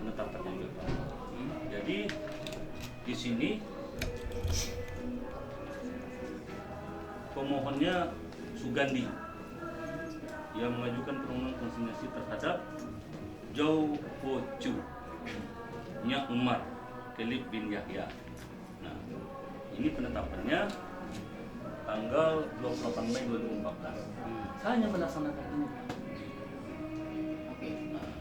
penetapannya juga Pak. Jadi di sini pemohonnya Sugandi yang mengajukan permohonan konsinyasi terhadap Zhou Chu Nya Umar Khalid bin Yahya. Nah, ini penetapannya tanggal 28 Mei 2014. Saya hanya melaksanakan ini. Oke,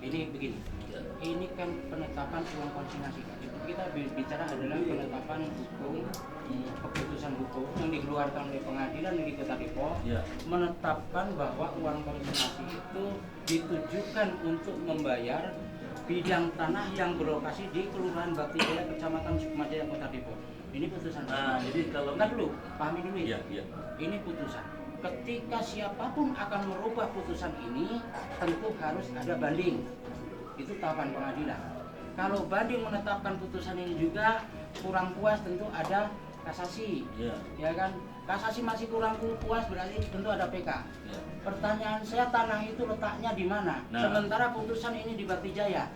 ini begini. Ya. Ini kan penetapan uang konsinyasi. Kita bicara adalah penetapan hukum, keputusan hukum yang dikeluarkan oleh pengadilan negeri Kota Depok, Ya. menetapkan bahwa uang konsinyasi itu ditujukan untuk membayar bidang tanah yang berlokasi di Kelurahan Bakti Jaya, Kecamatan Sukmajaya, Kota Depok. Ini putusan. Nah, jadi kalau Bentar dulu, pahami dulu ya. Iya. Ini putusan. Ketika siapapun akan merubah putusan ini, tentu harus ada banding. Itu tahapan pengadilan. Kalau banding menetapkan putusan ini juga kurang puas, tentu ada kasasi. Iya. Ya kan? Kasasi masih kurang puas, berarti tentu ada PK. Ya. Pertanyaan saya, tanah itu letaknya di mana? Nah. Sementara putusan ini di Bakti Jaya.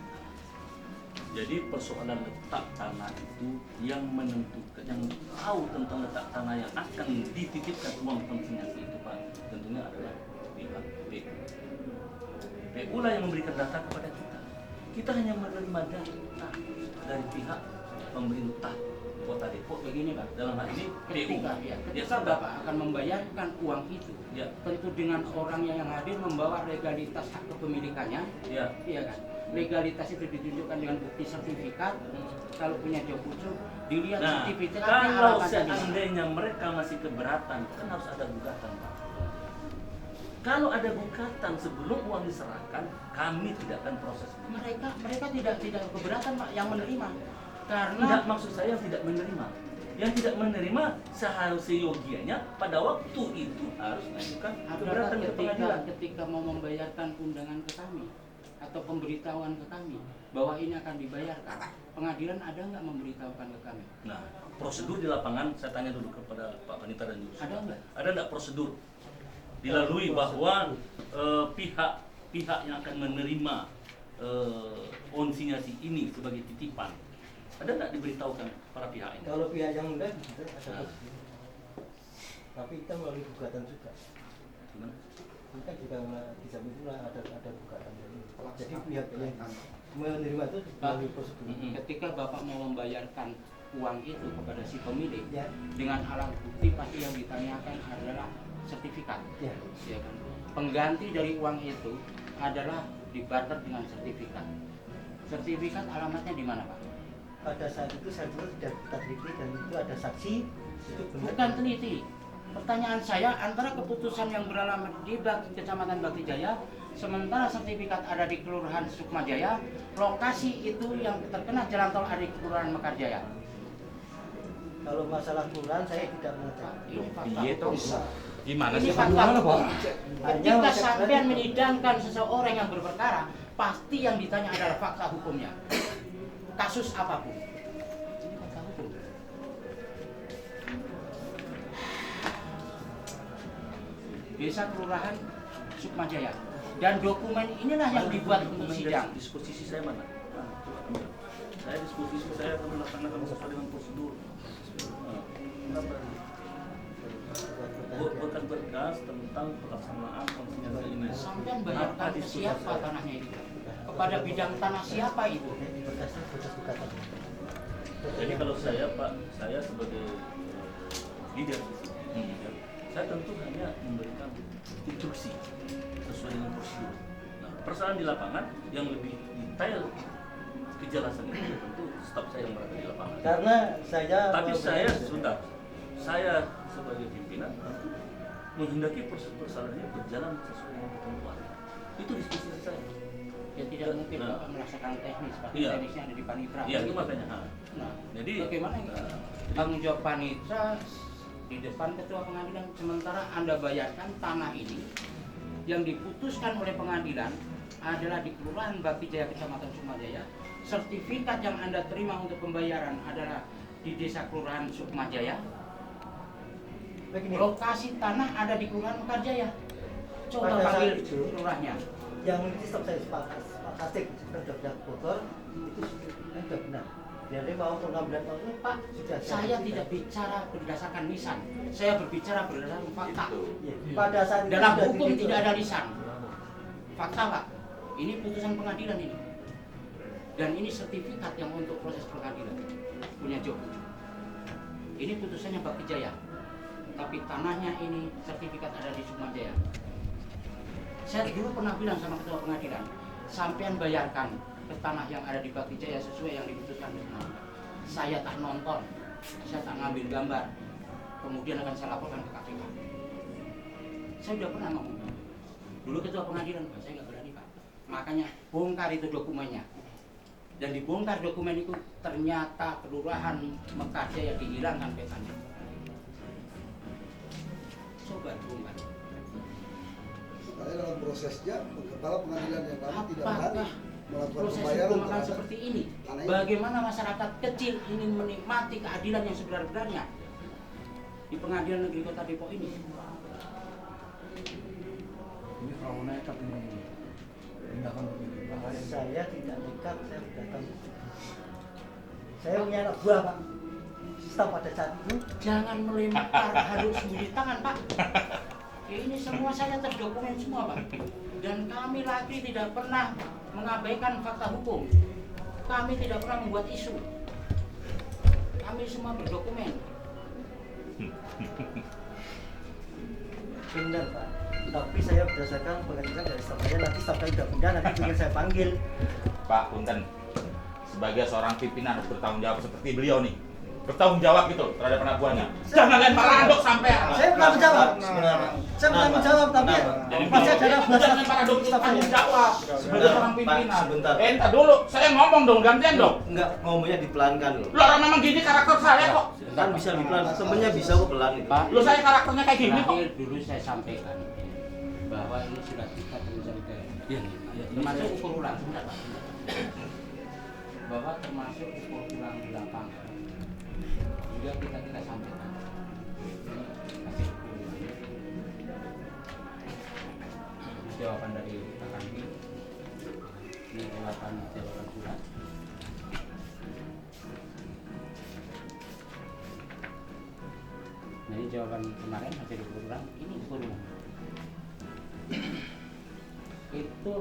Jadi persoalan letak tanah itu yang menentukan, yang tahu tentang letak tanah yang akan dititipkan uang konsinyasi itu Pak, tentunya adalah pihak PU. PU lah yang memberikan data kepada kita. Kita hanya menerima data dari pihak pemerintah Kota Depok. Begini Pak, Dalam hal ini PU. ketika Ya, Bapak akan membayarkan uang itu, Ya. tentu dengan orang yang hadir membawa legalitas hak kepemilikannya, Ya. iya kan? Legalitas itu ditunjukkan dengan bukti sertifikat. Kalau punya job ucuk, dilihat Nah, sertifikatnya kalau alamatnya di mana. seandainya mereka masih keberatan, kan harus ada gugatan Pak. Kalau ada gugatan sebelum uang diserahkan, kami tidak akan proses. Mereka tidak keberatan Pak yang menerima, karena Tidak, maksud saya yang tidak menerima. Yang tidak menerima seyogianya pada waktu itu harus mengajukan keberatan ke pengadilan. ketika mau membayarkan undangan ke kami atau pemberitahuan ke kami bahwa ini akan dibayarkan, pengadilan ada nggak memberitahukan ke kami? Nah, prosedur di lapangan saya tanya dulu kepada Pak Panita dan Yusuf. Ada nggak? Ada nggak prosedur dilalui bahwa pihak yang akan menerima konsinyasi ini sebagai titipan, ada nggak diberitahukan para pihak ini? Kalau pihak yang enggak ada Nah. prosedur. Tapi kita melalui gugatan juga. Gimana? Kita juga di samping itu ada gugatan. Jadi pihak yang menerima itu melalui prosedur. Ketika Bapak mau membayarkan uang itu kepada si pemilik, Ya. dengan alat bukti pasti yang ditanyakan adalah sertifikat. Ya. Ya kan? Pengganti dari uang itu adalah dibarter dengan sertifikat. Sertifikat alamatnya di mana Pak? Pada saat itu saya sudah kita teliti dan itu ada saksi itu benar. Bukan teliti. Pertanyaan saya, antara keputusan yang beralamat di Kecamatan Bakti Jaya, sementara sertifikat ada di Kelurahan Sukmajaya, lokasi itu yang terkena jalan tol ada di Kelurahan Mekarjaya. Kalau masalah kelurahan saya tidak mengetahui. Ini fakta Iya toh. hukum. Gimana Ini sih fakta hukum. Hanya Ketika masalah- sampean menyidangkan seseorang yang berperkara, pasti yang ditanya adalah fakta hukumnya. Kasus apapun. Ini fakta hukum. Desa Kelurahan Sukmajaya. Dan dokumen inilah yang dibuat untuk sidang. Disposisi saya mana? Nah, coba ambil. Saya disposisi saya akan melaksanakan sesuai dengan prosedur. Kenapa? Bukan berkas tentang pelaksanaan konsinyasi ini. Sampean bayarkan ke siapa tanahnya itu? Kepada bidang tanah siapa itu? Berkasnya berkas gugatan. Jadi kalau saya Pak, saya sebagai leader di sini, ya, saya tentu hanya memberikan instruksi sesuai dengan prosedur. Nah, persoalan di lapangan yang lebih detail kejelasan itu tentu staf saya yang berada di lapangan. Karena saya Tapi saya sebagai pimpinan tentu menghendaki persoalan ini berjalan sesuai dengan ketentuan. Itu diskusi saya. Ya tidak mungkin Nah. Bapak melaksanakan teknis, Pak. Iya. Teknisnya ada di Panitra. Iya, itu makanya. Nah, Jadi bagaimana tanggung jawab Panitra di depan ketua pengadilan, sementara Anda bayarkan tanah ini yang diputuskan oleh pengadilan adalah di Kelurahan Bakti Jaya, Kecamatan Sukmajaya. Sertifikat yang Anda terima untuk pembayaran adalah di Desa Kelurahan Sukmajaya. begini, Lokasi tanah ada di Kelurahan Mekarjaya. Coba Pada saat panggil itu- lurahnya. yang ini staf saya sepakat Tasik sudah Bogor itu sudah benar. Jadi mau pengambilan tahun ini Pak sudah Saya tidak bicara berdasarkan lisan, saya berbicara berdasarkan fakta. Ya, pada saat itu Dalam sudah hukum begitu. tidak ada lisan. Fakta Pak, ini putusan pengadilan ini. Dan ini sertifikat yang untuk proses pengadilan punya Job. Ini putusannya Bakti Jaya, tapi tanahnya ini sertifikat ada di Sukma Jaya. Saya dulu pernah bilang sama ketua pengadilan, sampean bayarkan ke tanah yang ada di Bakti Jaya sesuai yang diputuskan di pengadilan. Saya tak nonton, saya tak ngambil gambar, kemudian akan saya laporkan ke KPK. Saya sudah pernah ngomong. Dulu ketua pengadilan, Pak, saya nggak berani Pak. Makanya bongkar itu dokumennya. Dan dibongkar dokumen itu ternyata kelurahan Mekarjaya dihilangkan petanya. Coba bongkar. Makanya dalam prosesnya kepala pengadilan yang lama tidak berani Apakah melakukan proses pembayaran hukum akan terhadap seperti ini? tanah ini. Bagaimana masyarakat kecil ingin menikmati keadilan yang sebenar-benarnya di Pengadilan Negeri Kota Depok ini? Ini kalau nekat ini tindakan begini. Saya tidak nekat, saya datang. Saya punya anak buah Pak. Stop pada saat itu. Jangan melempar halus sembunyi tangan Pak. Ini semua saya terdokumen semua Pak. Dan kami lagi tidak pernah mengabaikan fakta hukum. Kami tidak pernah membuat isu. Kami semua berdokumen. Benar Pak. Tapi saya berdasarkan pengajian dari staf saya, nanti staf saya sudah pindah, nanti ingin saya panggil. Pak Punten, sebagai seorang pimpinan harus bertanggung jawab seperti beliau nih, bertanggung jawab gitu terhadap anak buahnya. Jangan lempar anduk sampai. Saya bertanggung jawab. Sebenarnya. Saya bertanggung jawab, tapi Jadi masih ada jangan belasan lempar anduk staf saya. tanggung jawab sebagai seorang pimpinan. Pak, sebentar. Entar dulu, saya ngomong dong, gantian dong. Enggak, ngomongnya dipelankan loh. Lo orang memang gini karakter saya kok. Kan bisa dipelan, sebenarnya bisa kok pelan itu. Pak, Lo saya karakternya kayak gini kok. terakhir dulu saya sampaikan bahwa ini sudah kita tulisan ke termasuk ukur ulang, sebentar Pak. Bahwa termasuk ukur ulang di lapangan juga kita sampaikan. Hasil ukur ulang. Jawaban dari Pak Kandi, ini jawaban surat. Nah, ini jawaban kemarin hasil ukur ulang, ini ukur ulang. Itu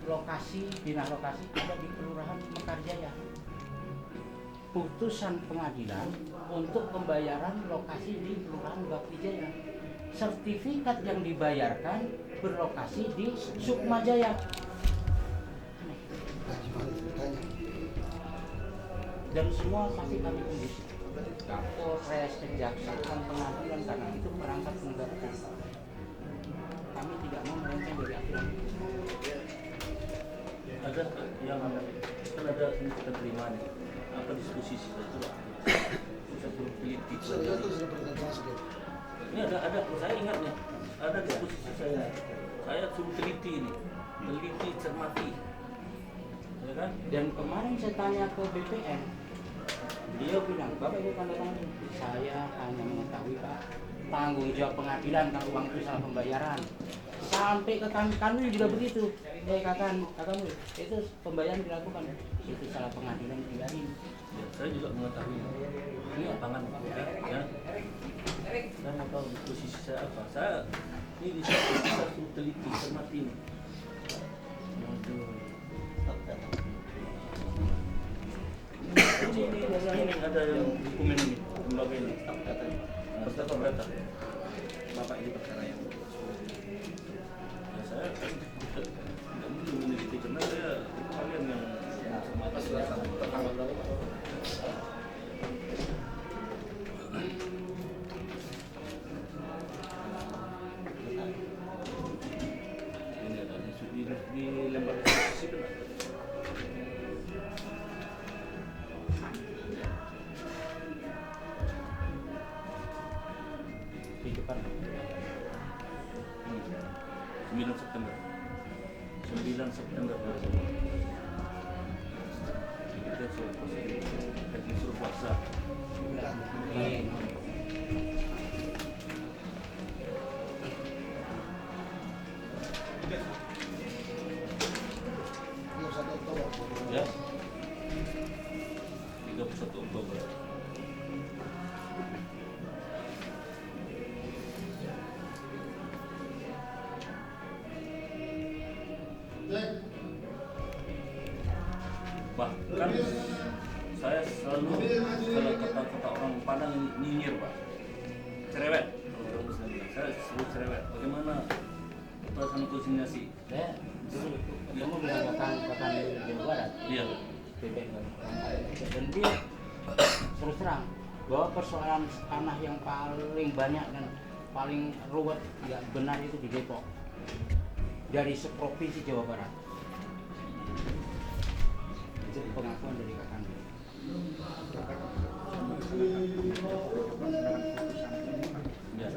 lokasi, pindah lokasi ada di Kelurahan Mekarjaya. Putusan pengadilan untuk pembayaran lokasi di Kelurahan Bakti Jaya. Sertifikat yang dibayarkan berlokasi di Sukma Jaya. Aneh. Nah, gimana ceritanya? Dan semua pasti kami tunggu. Kapolres, kejaksaan, pengadilan, karena itu perangkat penegak hukum. Kami tidak mau melenceng dari aturan. Ada yang kan ada ini kita terima nih apa diskusi kita itu lah. Kita perlu teliti. Saya itu sudah pernah translate. Ini ada saya ingat nih ada diskusi saya suruh teliti ini, teliti cermati, ya kan? Dan kemarin saya tanya ke BPN, beliau bilang, Bapak Ibu tanda tangan. Saya hanya mengetahui Pak, tanggung jawab pengadilan kalau uang itu salah pembayaran. Sampai ke kami juga begitu. Katamu itu pembayaran dilakukan, itu salah pengadilan biarin. Ya, saya juga mengetahui ini lapangan ya. Saya mau tahu posisi saya apa. Saya ini saya suruh teliti cermati ini. Waduh. Ini ada yang dokumen ini, lembaga ini. Berapa berapa? Bapak ini perkara yang Ya, saya tidak mungkin meneliti karena saya kalian yang apa sudah tanggal berapa Pak? ini ada di lembaga sipil. Di depan. 9 September 9 September 2020. Kita suruh proses teknik suruh paksa. Belum satu Bahkan saya selalu kalau kata orang Padang ini nyinyir Pak, cerewet. Kalau orang Muslim bilang, saya selalu cerewet. Bagaimana perasaan konsinyasi? Saya dulu ketemu dengan kakak di Jawa Barat. Iya. Dan dia terus terang bahwa persoalan tanah yang paling banyak dan paling ruwet ya benar itu di Depok dari seprovinsi Jawa Barat. Itu pengakuan dari kakak. Iya.